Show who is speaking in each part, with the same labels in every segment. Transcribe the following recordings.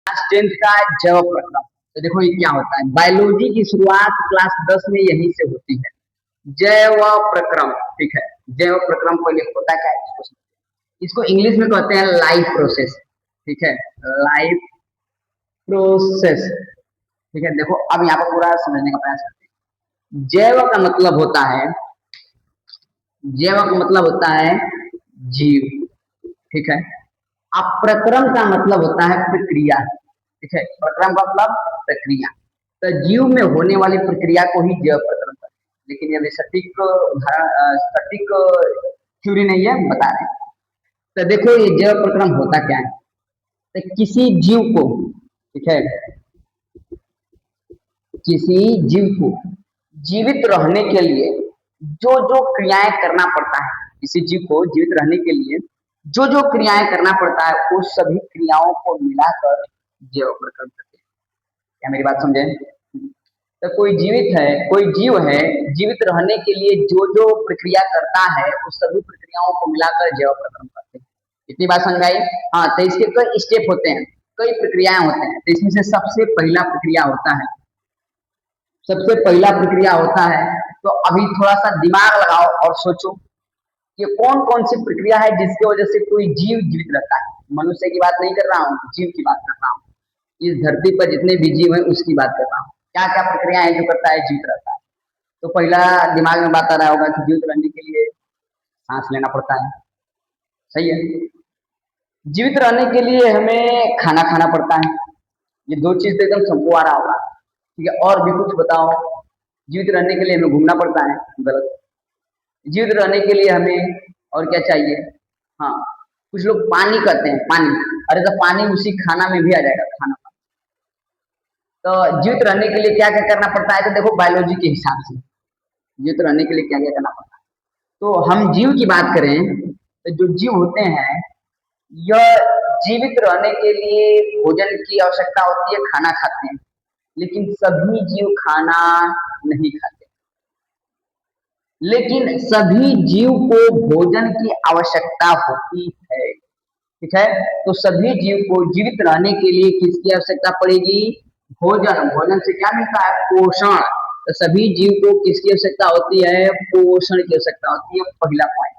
Speaker 1: Class 10th का जैव प्रक्रम। तो देखो ये क्या होता है, बायोलॉजी की शुरुआत क्लास 10 में यहीं से होती है। जैव प्रक्रम, ठीक है। जैव प्रक्रम को होता क्या है इसको इंग्लिश में कहते हैं लाइफ प्रोसेस, ठीक है। लाइफ प्रोसेस, ठीक है। देखो अब यहाँ पर पूरा समझने का प्रयास करते हैं। जैव का मतलब होता है, जैव का मतलब होता है जीव, ठीक है। अब प्रक्रम का मतलब होता है प्रक्रिया, ठीक है। प्रक्रम का मतलब प्रक्रिया। तो जीव में होने वाली प्रक्रिया को ही जैव प्रक्रम कहते हैं। लेकिन ये सटीक उदाहरण, सटीक थ्योरी नहीं है, बता रहे हैं। तो देखो ये जैव प्रक्रम होता क्या है। तो किसी जीव को, ठीक है, किसी जीव को जीवित रहने के लिए जो जो क्रियाएं करना पड़ता है, किसी जीव को जीवित रहने के लिए जो जो क्रियाएं करना पड़ता है, उस सभी क्रियाओं को मिलाकर जैव प्रक्रम कहते हैं। क्या मेरी बात समझे? तो कोई जीवित है, कोई जीव है, जीवित रहने के लिए जो जो प्रक्रिया करता है, उस सभी प्रक्रियाओं को मिलाकर जैव प्रक्रम कहते हैं। इतनी बात समझ आई? हाँ, तो इसके कई स्टेप होते हैं, कई प्रक्रियाएं होते हैं। तो इसमें से सबसे पहला प्रक्रिया होता है, सबसे पहला प्रक्रिया होता है, तो अभी थोड़ा सा दिमाग लगाओ और सोचो कि कौन कौन सी प्रक्रिया है जिसकी वजह से कोई जीव जीवित रहता है। मनुष्य की बात नहीं कर रहा हूँ, जीव की बात कर रहा हूँ। इस धरती पर जितने भी जीव हैं उसकी बात कर रहा हूँ। क्या क्या प्रक्रिया है जो करता है जीवित रहता है। तो पहला दिमाग में बात आ रहा होगा कि जीवित रहने के लिए सांस लेना पड़ता है, सही है। जीवित रहने के लिए हमें खाना खाना पड़ता है। ये दो चीज तो एकदम सबको आ रहा होगा, ठीक है। और भी कुछ बताओ। जीवित रहने के लिए हमें घूमना पड़ता है, गलत। जीवित रहने के लिए हमें और क्या चाहिए? हाँ, कुछ लोग पानी कहते हैं, पानी। अरे तो पानी उसी खाना में भी आ जाएगा, खाना। तो जीवित रहने के लिए क्या क्या करना पड़ता है, तो देखो बायोलॉजी के हिसाब से जीवित रहने के लिए क्या क्या करना पड़ता है। तो हम जीव की बात करें तो जो जीव होते हैं, यह जीवित रहने के लिए भोजन की आवश्यकता होती है, खाना खाते हैं। लेकिन सभी जीव खाना नहीं खाते, लेकिन सभी जीव को भोजन की आवश्यकता होती है, ठीक है। तो सभी जीव को जीवित रहने के लिए किसकी आवश्यकता पड़ेगी? भोजन। भोजन से क्या मिलता है? पोषण। तो सभी जीव को किसकी आवश्यकता होती है? पोषण की आवश्यकता होती है। पहला पॉइंट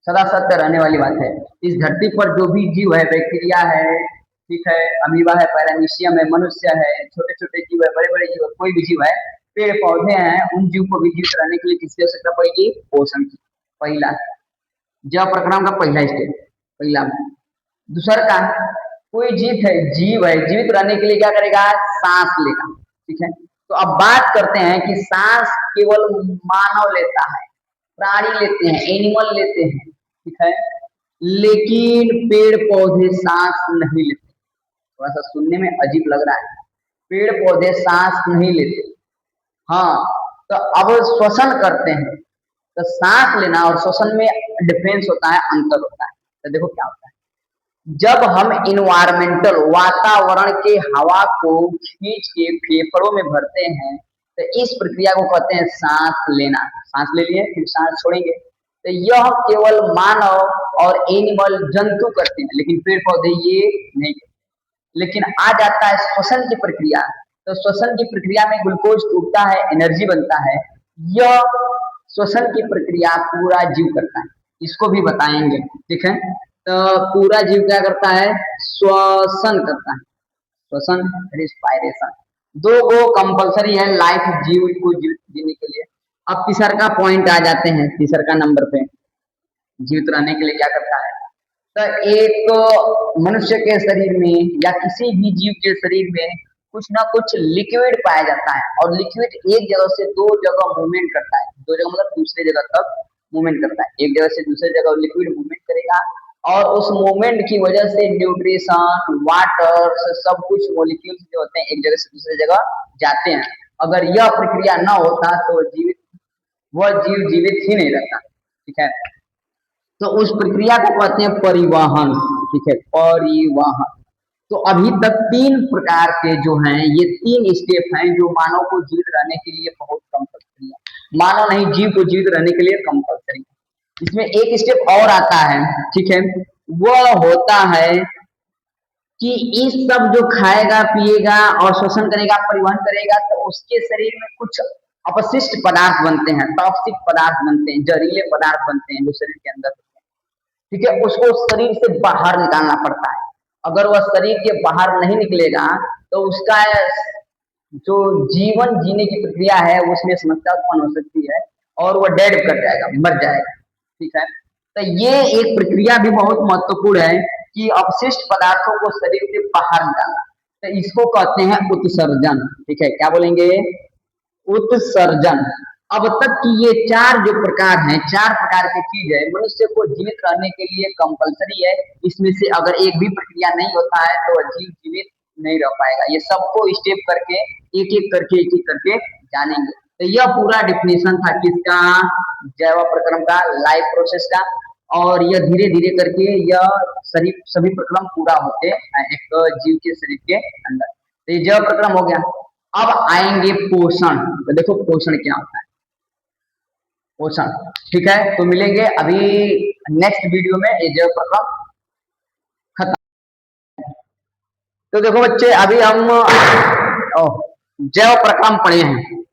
Speaker 1: सदा सत्य रहने वाली बात है। इस धरती पर जो भी जीव है, बैक्टीरिया है, ठीक है, अमीबा है, पैरामीशियम है, मनुष्य है, छोटे छोटे जीव है, बड़े बड़े जीव है, कोई भी जीव है, पेड़ पौधे हैं, उन जीव को भी जीवित रहने के लिए किसकी आवश्यकता पड़ेगी? पोषण की। पहला जैव प्रक्रम का पहला स्टेप, पहला। दूसरा का, कोई जीव है, जीवित रहने के लिए क्या करेगा? सांस लेगा, ठीक है। तो अब बात करते हैं कि सांस केवल मानव लेता है, प्राणी लेते हैं, एनिमल लेते हैं, ठीक है। लेकिन पेड़ पौधे सांस नहीं लेते। थोड़ा सा सुनने में अजीब लग रहा है, पेड़ पौधे सांस नहीं लेते। हाँ, तो अब श्वसन करते हैं। तो सांस लेना और श्वसन में डिफरेंस होता है, अंतर होता है। तो देखो क्या होता है, जब हम इन्वायरमेंटल वातावरण के हवा को खींच के फेफड़ों में भरते हैं, तो इस प्रक्रिया को कहते हैं सांस लेना। सांस ले लिए, फिर सांस छोड़ेंगे। तो यह केवल मानव और एनिमल जंतु करते हैं, लेकिन पेड़ पौधे ये नहीं करते। लेकिन आ जाता है श्वसन की प्रक्रिया। तो श्वसन की प्रक्रिया में ग्लूकोज टूटता है, एनर्जी बनता है। यह श्वसन की प्रक्रिया पूरा जीव करता है, इसको भी बताएंगे, ठीक है। तो पूरा जीव क्या करता है? श्वसन करता है, श्वसन, रिस्पायरेशन। दो गो कंपलसरी है लाइफ जीव को जीने के लिए। अब तीसरा का पॉइंट आ जाते हैं, तीसरा का नंबर पे जीवित रहने के लिए क्या करता है। तो एक मनुष्य के शरीर में या किसी भी जीव के शरीर में कुछ ना कुछ लिक्विड पाया जाता है, और लिक्विड एक जगह से दो जगह मूवमेंट करता है। दो जगह मतलब दूसरे जगह तक मूवमेंट करता है। एक जगह से दूसरे जगह लिक्विड मूवमेंट करेगा, और उस मूवमेंट की वजह से न्यूट्रिशन, वाटर, सब कुछ मॉलिक्यूल्स जो होते हैं एक जगह से दूसरी जगह जाते हैं। अगर यह प्रक्रिया न होता तो वह जीव जीवित ही नहीं रहता, ठीक है। तो उस प्रक्रिया को कहते हैं परिवहन, ठीक है, परिवहन। तो अभी तक तीन प्रकार के जो हैं, ये तीन स्टेप हैं जो मानव को जीवित रहने के लिए बहुत कंपल्सरी है। मानव नहीं, जीव को जीवित रहने के लिए कंपल्सरी है। इसमें एक स्टेप और आता है, ठीक है, वह होता है कि इस सब जो खाएगा पिएगा और शोषण करेगा परिवहन करेगा तो उसके शरीर में कुछ अपशिष्ट पदार्थ बनते हैं, टॉक्सिक पदार्थ बनते हैं, जहरीले पदार्थ बनते हैं जो शरीर के अंदर होते हैं। ठीक है, उसको शरीर से बाहर निकालना पड़ता है। अगर वह शरीर के बाहर नहीं निकलेगा तो उसका जो जीवन जीने की प्रक्रिया है उसमें समस्या उत्पन्न हो सकती है और वह डेड कर जाएगा, मर जाएगा। ठीक है, तो ये एक प्रक्रिया भी बहुत महत्वपूर्ण है कि अपशिष्ट पदार्थों को शरीर से बाहर निकालना, तो इसको कहते हैं उत्सर्जन। ठीक है, क्या बोलेंगे? उत्सर्जन। अब तक की ये चार जो प्रकार हैं, चार प्रकार की चीज है मनुष्य को जीवित रहने के लिए कंपलसरी है। इसमें से अगर एक भी प्रक्रिया नहीं होता है तो वह जीव जीवित नहीं रह पाएगा। ये सबको स्टेप करके एक एक करके जानेंगे। तो यह पूरा डिफिनेशन था किसका? जैव प्रक्रम का, लाइफ प्रोसेस का। और यह धीरे धीरे करके यह सभी प्रक्रम पूरा होते हैं एक जीव के शरीर के अंदर। तो ये जैव प्रक्रम हो गया। अब आएंगे पोषण। तो देखो पोषण क्या होता है, पोषण। ठीक है, तो मिलेंगे अभी नेक्स्ट वीडियो में। ये जैव प्रक्रम खत्म। तो देखो बच्चे, अभी हम जैव प्रक्रम पढ़े हैं,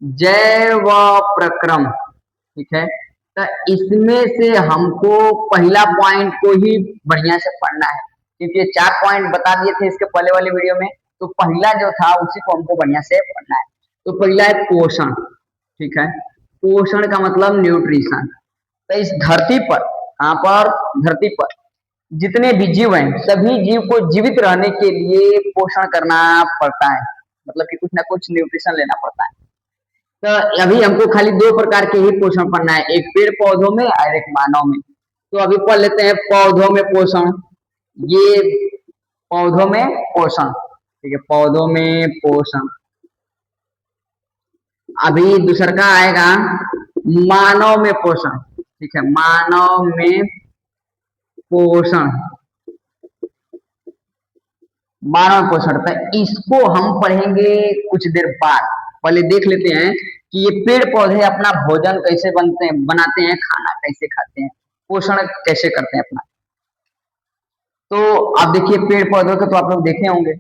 Speaker 1: जैव प्रक्रम। ठीक है, तो इसमें से हमको पहला पॉइंट को ही बढ़िया से पढ़ना है, क्योंकि ये चार पॉइंट बता दिए थे इसके पहले वाले वीडियो में। तो पहला जो था उसी को हमको बढ़िया से पढ़ना है। तो पहला है पोषण। ठीक है, पोषण का मतलब न्यूट्रिशन। तो इस धरती पर, यहाँ पर धरती पर जितने भी जीव हैं सभी जीव को जीवित रहने के लिए पोषण करना पड़ता है, मतलब कि कुछ ना कुछ न्यूट्रिशन लेना पड़ता है। तो अभी हमको खाली दो प्रकार के ही पोषण पढ़ना है, एक पेड़ पौधों में और एक मानव में। तो अभी पढ़ लेते हैं पौधों में पोषण। ये पौधों में पोषण। ठीक है, पौधों में पोषण। अभी दूसरा का आएगा मानव में पोषण। ठीक है, मानव में पोषण, मानव पोषण। तो इसको हम पढ़ेंगे कुछ देर बाद। पहले देख लेते हैं कि ये पेड़ पौधे अपना भोजन कैसे बनाते हैं, खाना कैसे खाते हैं, पोषण कैसे करते हैं अपना। तो आप देखिए पेड़ पौधों को तो आप लोग देखे होंगे,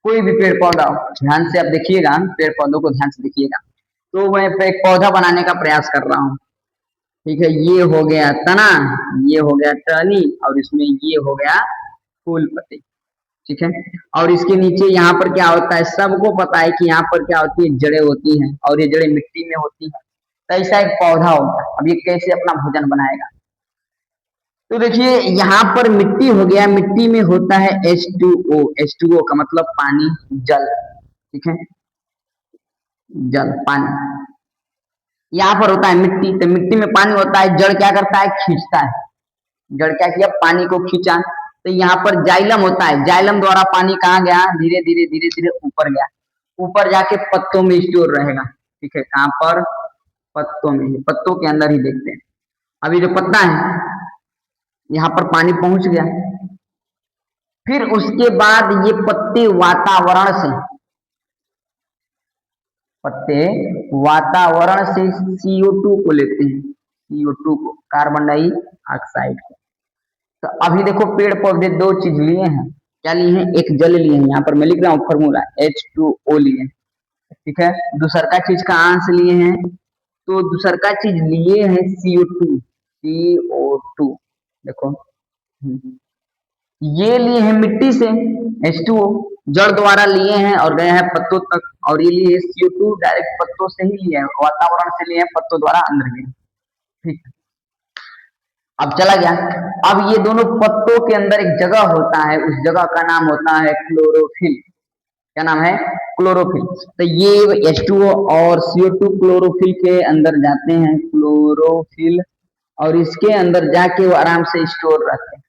Speaker 1: कोई भी पेड़ पौधा ध्यान से आप देखिएगा, पेड़ पौधों को ध्यान से देखिएगा। तो मैं एक पौधा बनाने का प्रयास कर रहा हूँ। ठीक है, ये हो गया तना, ये हो गया टहनी, और इसमें ये हो गया फूल पत्ती। ठीक है, और इसके नीचे यहाँ पर क्या होता है, सबको पता है कि यहाँ पर क्या होती है, जड़ें होती हैं, और ये जड़ें मिट्टी में होती हैं। तो ऐसा एक पौधा होगा। अब ये कैसे अपना भोजन बनाएगा? तो देखिए यहाँ पर मिट्टी हो गया, मिट्टी में होता है H2O। H2O का मतलब पानी, जल। ठीक है, जल, पानी। यहाँ पर होता है मिट्टी, तो मिट्टी में पानी होता है, जड़ क्या करता है, खींचता है। जड़ क्या किया, पानी को खींचा। तो यहाँ पर जाइलम होता है, जाइलम द्वारा पानी कहाँ गया, धीरे धीरे धीरे धीरे ऊपर गया, ऊपर जाके पत्तों में स्टोर रहेगा। ठीक है, कहाँ पर, पत्तों में, पत्तों के अंदर ही देखते हैं। अभी जो पत्ता है यहाँ पर पानी पहुंच गया, फिर उसके बाद ये पत्ते वातावरण से, पत्ते वातावरण से CO2 को लेते हैं, CO2 को, कार्बन डाइऑक्साइड को। तो अभी देखो पेड़ पौधे दो चीज लिए हैं, क्या लिए हैं, एक जल लिए हैं, यहाँ पर मैं लिख रहा हूँ फॉर्मूला, H2O लिए हैं। ठीक है, दूसर का चीज कहाँ से लिए हैं, तो दूसर का चीज लिए हैं CO2। देखो ये लिए हैं मिट्टी से H2O, जड़ द्वारा लिए हैं और गए हैं पत्तों तक, और ये लिए CO2 डायरेक्ट पत्तों से ही लिए हैं, वातावरण से लिए हैं, पत्तों द्वारा अंदर गए। ठीक, अब चला गया। अब ये दोनों पत्तों के अंदर एक जगह होता है, उस जगह का नाम होता है क्लोरोफिल। क्या नाम है, क्लोरोफिल। तो ये H2O और CO2 क्लोरोफिल के अंदर जाते हैं, क्लोरोफिल, और इसके अंदर जाके वो आराम से स्टोर रहते हैं।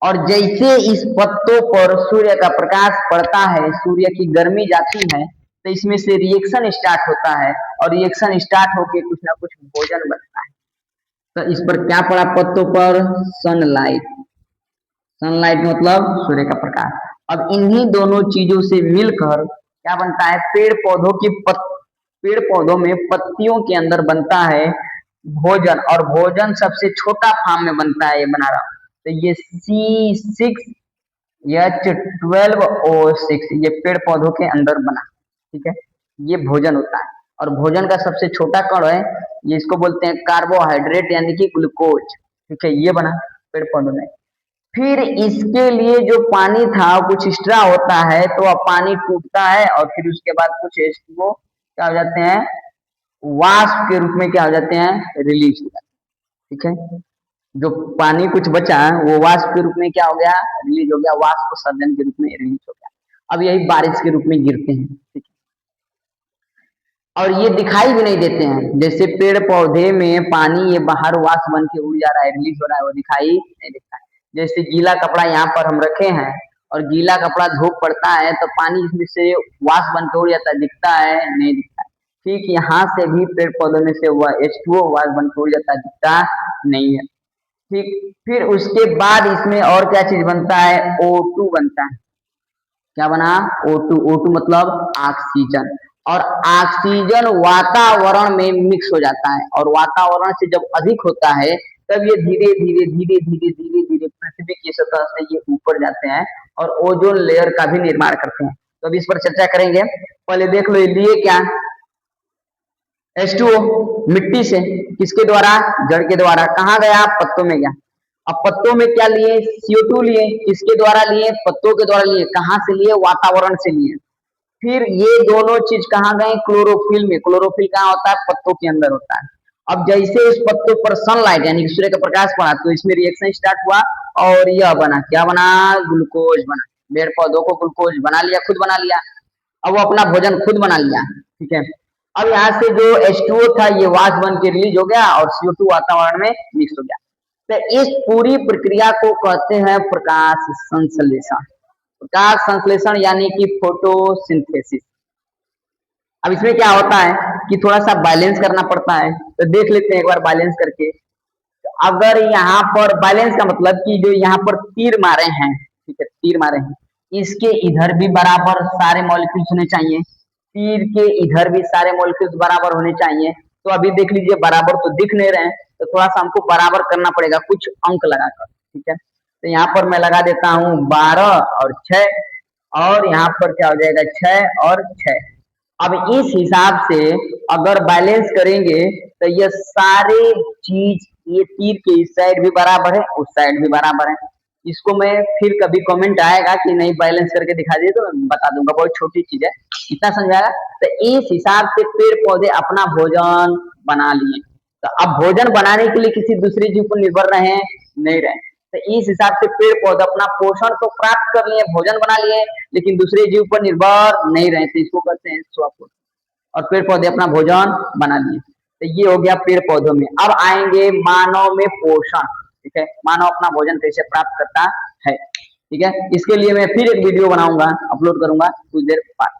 Speaker 1: और जैसे इस पत्तों पर सूर्य का प्रकाश पड़ता है, सूर्य की गर्मी जाती है, तो इसमें से रिएक्शन स्टार्ट होता है, और रिएक्शन स्टार्ट होके कुछ ना कुछ भोजन बनता है। तो इस पर क्या पड़ा, पत्तों पर सनलाइट। सनलाइट मतलब सूर्य का प्रकाश। अब इन्हीं दोनों चीजों से मिलकर क्या बनता है, पेड़ पौधों की पेड़ पौधों में पत्तियों के अंदर बनता है भोजन, और भोजन सबसे छोटा फॉर्म में बनता है, ये बना रहा हूं। तो ये C6 H12O6 ये पेड़ पौधों के अंदर बना, ठीक है। ये भोजन होता है और भोजन का सबसे छोटा कण है, ये इसको बोलते हैं कार्बोहाइड्रेट यानी कि ग्लूकोज, ठीक है। ये बना पेड़ पौधों में। फिर इसके लिए जो पानी था वो कुछ एक्स्ट्रा होता है, तो अब पानी टूटता है और फिर उसके बाद कुछ H2O क्या हो जाते हैं, वाष्प के रूप में क्या हो जाते हैं, रिलीज हो जाते हैं, ठीक है। जो पानी कुछ बचा वो वाष्प के रूप में क्या हो गया, रिलीज हो गया, वाष्प सर्जन के रूप में रिलीज हो गया। अब यही बारिश के रूप में गिरते हैं, ठीक है। और ये दिखाई भी नहीं देते हैं, जैसे पेड़ पौधे में पानी ये बाहर वाष्प बन के उड़ जा रहा है, रिलीज हो रहा है, वो दिखाई नहीं देता है। जैसे गीला कपड़ा यहाँ पर हम रखे हैं और गीला कपड़ा धूप पड़ता है तो पानी इसमें से वाष्प बन के उड़ जाता है, दिखता है, नहीं दिखता है। ठीक यहाँ से भी पेड़ पौधों में से वह H2O वाष्प बन के उड़ जाता है, दिखता नहीं है, ठीक। फिर उसके बाद इसमें और क्या चीज बनता है, O2 बनता है। क्या बना, O2। O2 मतलब ऑक्सीजन, और ऑक्सीजन वातावरण में मिक्स हो जाता है और वातावरण से जब अधिक होता है तब ये धीरे धीरे धीरे धीरे धीरे धीरे पृथ्वी की सतह से ये ऊपर जाते हैं और ओजोन लेयर का भी निर्माण करते हैं। तो अब इस पर चर्चा करेंगे। पहले देख लो ये लिए क्या, H2O मिट्टी से, किसके द्वारा, जड़ के द्वारा। कहाँ गया, पत्तों में गया। अब पत्तों में क्या लिए, CO2 लिए, किसके द्वारा लिए, पत्तों के द्वारा लिए। कहाँ से लिए, वातावरण से लिए। फिर ये दोनों चीज कहाँ गए, क्लोरोफिल में। क्लोरोफिल कहाँ होता है, पत्तों के अंदर होता है। अब जैसे उस पत्तों पर सनलाइट यानी सूर्य का प्रकाश पड़ा तो इसमें रिएक्शन स्टार्ट हुआ और यह बना, क्या बना, ग्लूकोज बना। पेड़ पौधों को ग्लूकोज बना लिया, खुद बना लिया। अब वो अपना भोजन खुद बना लिया, ठीक है। अब यहाँ से जो H2O था ये वाष्प बन के रिलीज हो गया और CO2 वातावरण में मिक्स हो गया। तो इस पूरी प्रक्रिया को कहते हैं प्रकाश संश्लेषण। प्रकाश संश्लेषण यानी कि फोटोसिंथेसिस। अब इसमें क्या होता है कि थोड़ा सा बैलेंस करना पड़ता है, तो देख लेते हैं एक बार बैलेंस करके। तो अगर यहाँ पर बैलेंस का मतलब कि जो यहाँ पर तीर मारे हैं, ठीक है, तीर मारे हैं, इसके इधर भी बराबर सारे मॉलिक्यूल्स होने चाहिए, तीर के इधर भी सारे मॉलिक्यूल्स बराबर होने चाहिए। तो अभी देख लीजिए बराबर तो दिख नहीं रहे हैं, तो थोड़ा सा हमको बराबर करना पड़ेगा कुछ अंक लगाकर, ठीक है। तो यहाँ पर मैं लगा देता हूँ 12 और 6, और यहाँ पर क्या हो जाएगा 6 और 6। अब इस हिसाब से अगर बैलेंस करेंगे तो ये सारे चीज, ये तीर के इस साइड भी बराबर है, उस साइड भी बराबर है। इसको मैं फिर कभी कमेंट आएगा कि नहीं बैलेंस करके दिखा दिए तो मैं बता दूंगा, बहुत छोटी चीज है, इतना समझाया। तो इस हिसाब से पेड़ पौधे अपना भोजन बना लिए। तो अब भोजन बनाने के लिए किसी दूसरे जीव पर निर्भर रहे नहीं रहे, तो इस हिसाब से पेड़ पौधे अपना पोषण तो प्राप्त कर लिए, भोजन बना लिए, लेकिन दूसरे जीव पर निर्भर नहीं रहे, तो इसको कहते हैं स्वपोषण। और पेड़ पौधे अपना भोजन बना लिए। तो ये हो गया पेड़ पौधों में। अब आएंगे मानव में पोषण, ठीक है। मानव अपना भोजन कैसे प्राप्त करता है, ठीक है। इसके लिए मैं फिर एक वीडियो बनाऊंगा, अपलोड करूंगा कुछ देर बाद।